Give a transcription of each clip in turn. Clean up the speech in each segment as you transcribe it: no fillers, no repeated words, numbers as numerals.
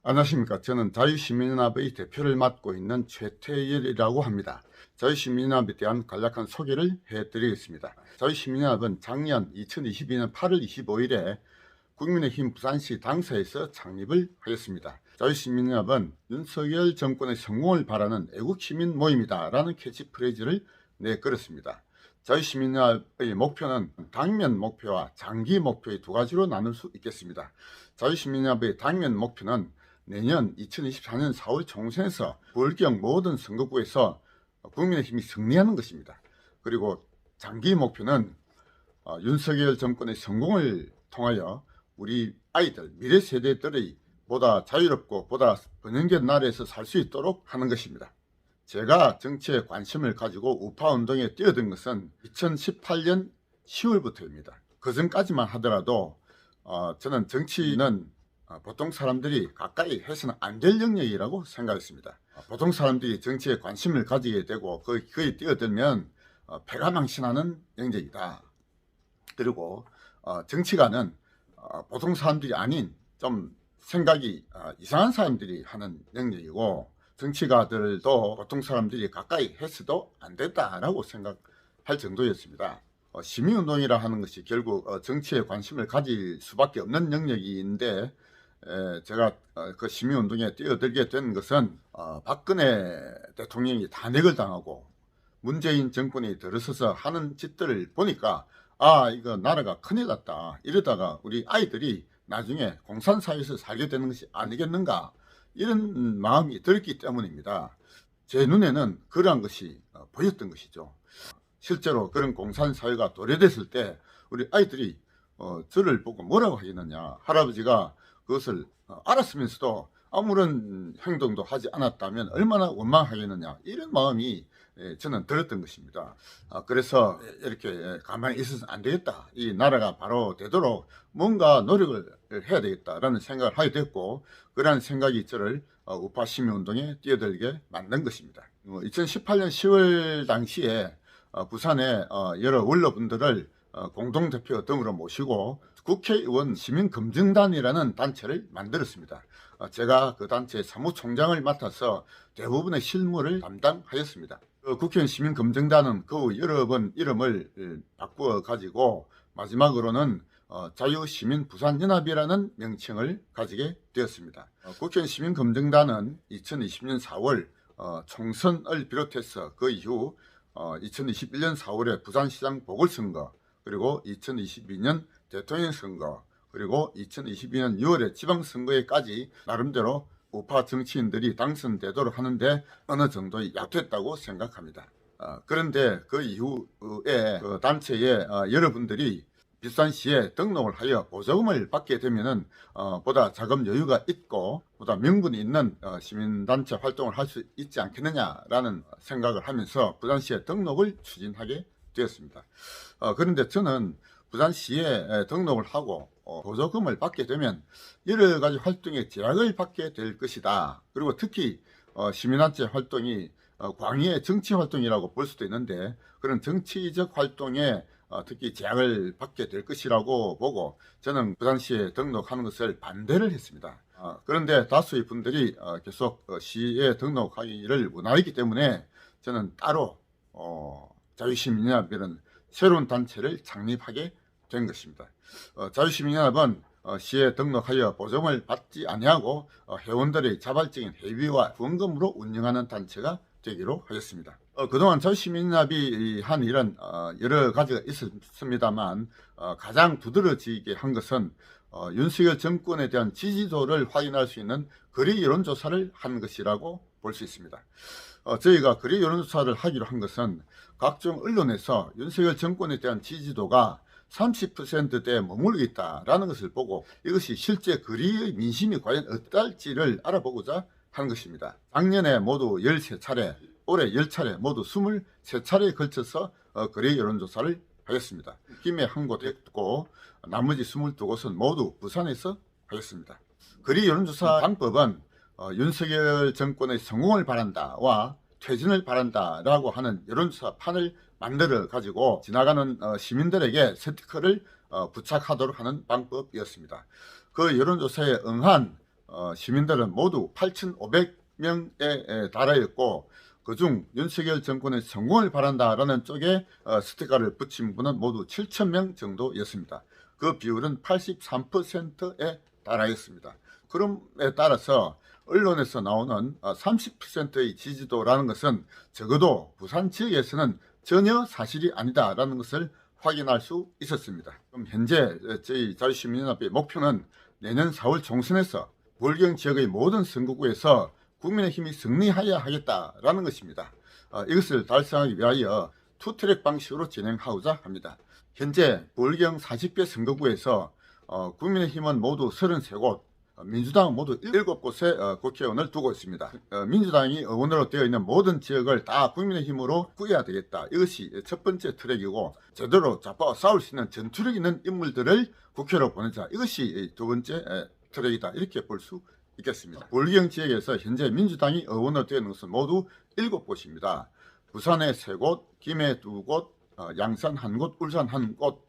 안녕하십니까. 저는 자유시민연합의 대표를 맡고 있는 최태열이라고 합니다. 자유시민연합에 대한 간략한 소개를 해드리겠습니다. 자유시민연합은 작년 2022년 8월 25일에 국민의힘 부산시 당사에서 창립을 하였습니다. 자유시민연합은 윤석열 정권의 성공을 바라는 애국시민 모임이다 라는 캐치프레이즈를 내걸었습니다. 자유시민연합의 목표는 당면 목표와 장기 목표의 두 가지로 나눌 수 있겠습니다. 자유시민연합의 당면 목표는 내년 2024년 4월 총선에서 불경 모든 선거구에서 국민의힘이 승리하는 것입니다. 그리고 장기 목표는 윤석열 정권의 성공을 통하여 우리 아이들, 미래 세대들의 보다 자유롭고 보다 번영된 나라에서 살 수 있도록 하는 것입니다. 제가 정치에 관심을 가지고 우파운동에 뛰어든 것은 2018년 10월부터입니다. 그 전까지만 하더라도 저는 정치는 보통 사람들이 가까이 해서는 안 될 영역이라고 생각했습니다. 보통 사람들이 정치에 관심을 가지게 되고 거기에 뛰어들면 패가 망신하는 영역이다. 그리고 정치가는 보통 사람들이 아닌 좀 생각이 이상한 사람들이 하는 영역이고, 정치가들도 보통 사람들이 가까이 해서도 안 된다라고 생각할 정도였습니다. 시민운동이라 하는 것이 결국 정치에 관심을 가질 수밖에 없는 영역인데, 제가 그 시민운동에 뛰어들게 된 것은 박근혜 대통령이 탄핵을 당하고 문재인 정권이 들어서서 하는 짓들을 보니까 이거 나라가 큰일 났다, 이러다가 우리 아이들이 나중에 공산사회에서 살게 되는 것이 아니겠는가, 이런 마음이 들었기 때문입니다. 제 눈에는 그러한 것이 보였던 것이죠. 실제로 그런 공산사회가 도래됐을 때 우리 아이들이 저를 보고 뭐라고 하겠느냐, 할아버지가 그것을 알았으면서도 아무런 행동도 하지 않았다면 얼마나 원망하겠느냐, 이런 마음이 저는 들었던 것입니다. 그래서 이렇게 가만히 있어서는 안 되겠다, 이 나라가 바로 되도록 뭔가 노력을 해야 되겠다라는 생각을 하게 됐고, 그러한 생각이 저를 우파 시민운동에 뛰어들게 만든 것입니다. 2018년 10월 당시에 부산에 여러 원로분들을 공동대표 등으로 모시고 국회의원 시민검증단이라는 단체를 만들었습니다. 제가 그 단체의 사무총장을 맡아서 대부분의 실무를 담당하였습니다. 국회의원 시민검증단은 그 여러 번 이름을 바꾸어 가지고 마지막으로는 자유시민부산연합이라는 명칭을 가지게 되었습니다. 국회의원 시민검증단은 2020년 4월 총선을 비롯해서 그 이후 2021년 4월에 부산시장 보궐선거, 그리고 2022년 대통령 선거, 그리고 2022년 6월에 지방선거에까지 나름대로 우파 정치인들이 당선되도록 하는데 어느 정도 약됐다고 생각합니다. 그런데 그 이후에 그 단체의 여러분들이 비산시에 등록을 하여 보조금을 받게 되면은 보다 자금 여유가 있고 보다 명분이 있는 시민단체 활동을 할 수 있지 않겠느냐라는 생각을 하면서 부산시에 등록을 추진하게 되었습니다. 그런데 저는 부산시에 등록을 하고 보조금을 받게 되면 여러 가지 활동에 제약을 받게 될 것이다. 그리고 특히 시민단체 활동이 광의의 정치 활동이라고 볼 수도 있는데, 그런 정치적 활동에 특히 제약을 받게 될 것이라고 보고 저는 부산시에 등록하는 것을 반대를 했습니다. 그런데 다수의 분들이 계속 시에 등록하기를 원하기 때문에 저는 따로 자유시민연합이라는 새로운 단체를 창립하게 된 것입니다. 자유시민연합은 시에 등록하여 보조금을 받지 아니하고 회원들의 자발적인 회비와 후원금으로 운영하는 단체가 되기로 하였습니다. 그동안 자유시민연합이 한 일은 여러 가지가 있었습니다만 가장 두드러지게 한 것은 윤석열 정권에 대한 지지도를 확인할 수 있는 거래 여론조사를 한 것이라고 볼 수 있습니다. 저희가 거래 여론조사를 하기로 한 것은 각종 언론에서 윤석열 정권에 대한 지지도가 30%대에 머물고 있다라는 것을 보고 이것이 실제 거리의 민심이 과연 어떨지를 알아보고자 한 것입니다. 작년에 모두 13차례, 올해 10차례, 모두 23차례에 걸쳐서 거래 여론조사를 하였습니다. 김해 한 곳 했고 나머지 22곳은 모두 부산에서 하였습니다. 거래 여론조사 방법은 윤석열 정권의 성공을 바란다와 퇴진을 바란다라고 하는 여론조사 판을 만들어 가지고 지나가는 시민들에게 스티커를 부착하도록 하는 방법이었습니다. 그 여론조사에 응한 시민들은 모두 8,500명에 달하였고, 그중 윤석열 정권의 성공을 바란다라는 쪽에 스티커를 붙인 분은 모두 7,000명 정도였습니다. 그 비율은 83%에 달하였습니다. 그럼에 따라서 언론에서 나오는 30%의 지지도라는 것은 적어도 부산 지역에서는 전혀 사실이 아니다라는 것을 확인할 수 있었습니다. 그럼 현재 저희 자유시민연합의 목표는 내년 4월 총선에서 부울경 지역의 모든 선거구에서 국민의힘이 승리해야 하겠다라는 것입니다. 이것을 달성하기 위하여 투트랙 방식으로 진행하고자 합니다. 현재 부울경 40개 선거구에서 국민의힘은 모두 33곳, 민주당은 모두 7곳의 국회의원을 두고 있습니다. 민주당이 의원으로 되어 있는 모든 지역을 다 국민의힘으로 꾸려야 되겠다. 이것이 첫 번째 트랙이고, 제대로 좌파와 싸울 수 있는 전투력 있는 인물들을 국회로 보내자. 이것이 두 번째 트랙이다. 이렇게 볼 수 있겠습니다. 부울경 지역에서 현재 민주당이 의원으로 되어 있는 것은 모두 7곳입니다. 부산에 3곳, 김해 2곳, 양산 1곳, 울산 1곳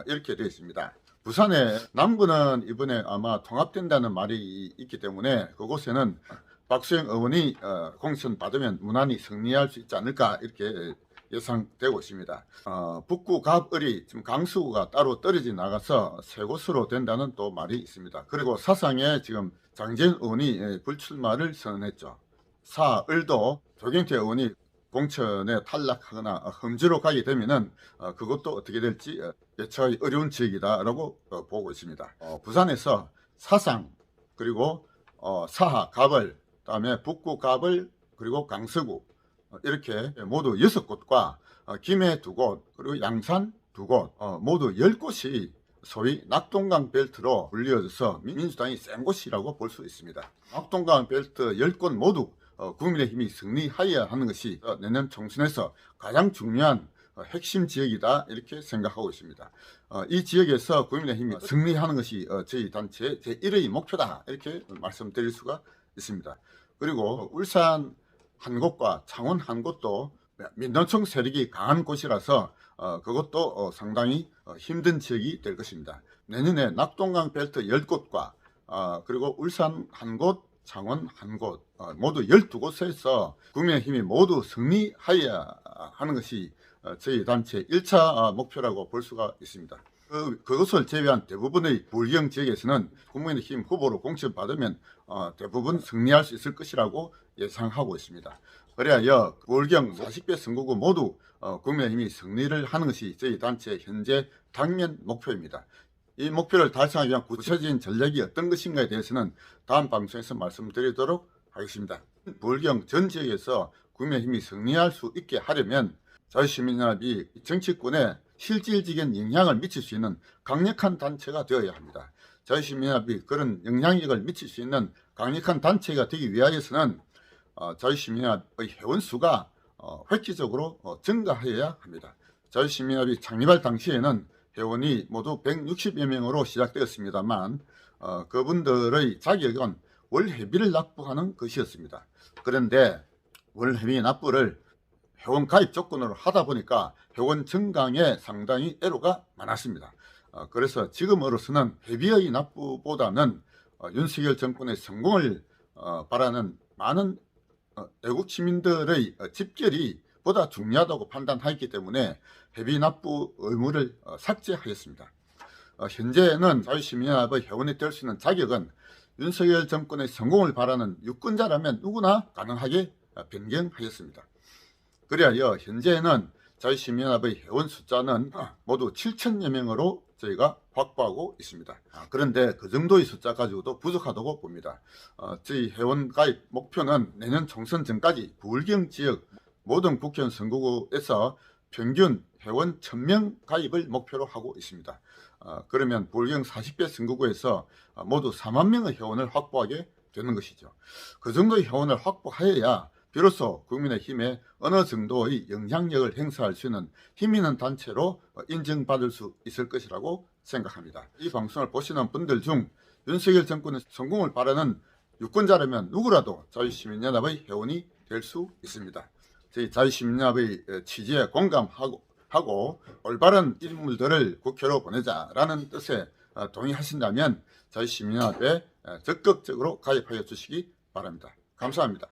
이렇게 되어 있습니다. 부산의 남구는 이번에 아마 통합된다는 말이 있기 때문에 그곳에는 박수영 의원이 공천 받으면 무난히 승리할 수 있지 않을까 이렇게 예상되고 있습니다. 북구, 갑을이 지금 강수구가 따로 떨어져 나가서 세 곳으로 된다는 또 말이 있습니다. 그리고 사상에 지금 장재현 의원이 불출마를 선언했죠. 사을도 조경태 의원이 공천에 탈락하거나 험지로 가게 되면은 그것도 어떻게 될지 예측하기 어려운 지역이다라고 보고 있습니다. 부산에서 사상 그리고 사하, 갑을, 그다음에 북구, 갑을, 그리고 강서구 이렇게 모두 6곳과 김해 2곳, 그리고 양산 2곳 모두 10곳이 소위 낙동강 벨트로 불리어져서 민주당이 센 곳이라고 볼 수 있습니다. 낙동강 벨트 10곳 모두 국민의힘이 승리하여야 하는 것이 내년 총선에서 가장 중요한 핵심 지역이다 이렇게 생각하고 있습니다. 이 지역에서 국민의힘이 승리하는 것이 저희 단체의 제1의 목표다 이렇게 말씀드릴 수가 있습니다. 그리고 울산 한 곳과 창원 한 곳도 민노총 세력이 강한 곳이라서 그것도 상당히 힘든 지역이 될 것입니다. 내년에 낙동강 벨트 10곳과 그리고 울산 한 곳, 창원 한 곳 모두 12곳에서 국민의힘이 모두 승리하여야 하는 것이 저희 단체 1차 목표라고 볼 수가 있습니다. 그것을 제외한 대부분의 부울경 지역에서는 국민의힘 후보로 공천받으면 대부분 승리할 수 있을 것이라고 예상하고 있습니다. 그래야 부울경 40개 선거구 모두 국민의힘이 승리를 하는 것이 저희 단체의 현재 당면 목표입니다. 이 목표를 달성하기 위한 구체적인 전략이 어떤 것인가에 대해서는 다음 방송에서 말씀드리도록 하겠습니다. 부울경 전 지역에서 국민의힘이 승리할 수 있게 하려면 자유시민연합이 정치권에 실질적인 영향을 미칠 수 있는 강력한 단체가 되어야 합니다. 자유시민연합이 그런 영향력을 미칠 수 있는 강력한 단체가 되기 위하여서는 자유시민연합의 회원수가 획기적으로 증가하여야 합니다. 자유시민연합이 창립할 당시에는 회원이 모두 160여 명으로 시작되었습니다만 그분들의 자격은 월회비를 납부하는 것이었습니다. 그런데 월회비 납부를 회원 가입 조건으로 하다 보니까 회원 증강에 상당히 애로가 많았습니다. 그래서 지금으로서는 회비의 납부보다는 윤석열 정권의 성공을 바라는 많은 애국 시민들의 집결이 보다 중요하다고 판단하였기 때문에 회비 납부 의무를 삭제하였습니다. 현재는 자유시민연합의 회원이 될 수 있는 자격은 윤석열 정권의 성공을 바라는 유권자라면 누구나 가능하게 변경하였습니다. 그래야 현재는 자유시민연합의 회원 숫자는 모두 7,000여 명으로 저희가 확보하고 있습니다. 그런데 그 정도의 숫자 가지고도 부족하다고 봅니다. 저희 회원 가입 목표는 내년 총선 전까지 부울경 지역 모든 국회의원 선거구에서 평균 회원 1,000명 가입을 목표로 하고 있습니다. 그러면 부울경 40개 선거구에서 모두 4만 명의 회원을 확보하게 되는 것이죠. 그 정도의 회원을 확보하여야 비로소 국민의힘에 어느 정도의 영향력을 행사할 수 있는 힘 있는 단체로 인정받을 수 있을 것이라고 생각합니다. 이 방송을 보시는 분들 중 윤석열 정권의 성공을 바라는 유권자라면 누구라도 자유시민연합의 회원이 될 수 있습니다. 저희 자유시민연합의 취지에 공감하고 올바른 인물들을 국회로 보내자라는 뜻에 동의하신다면 저희 시민연합에 적극적으로 가입하여 주시기 바랍니다. 감사합니다.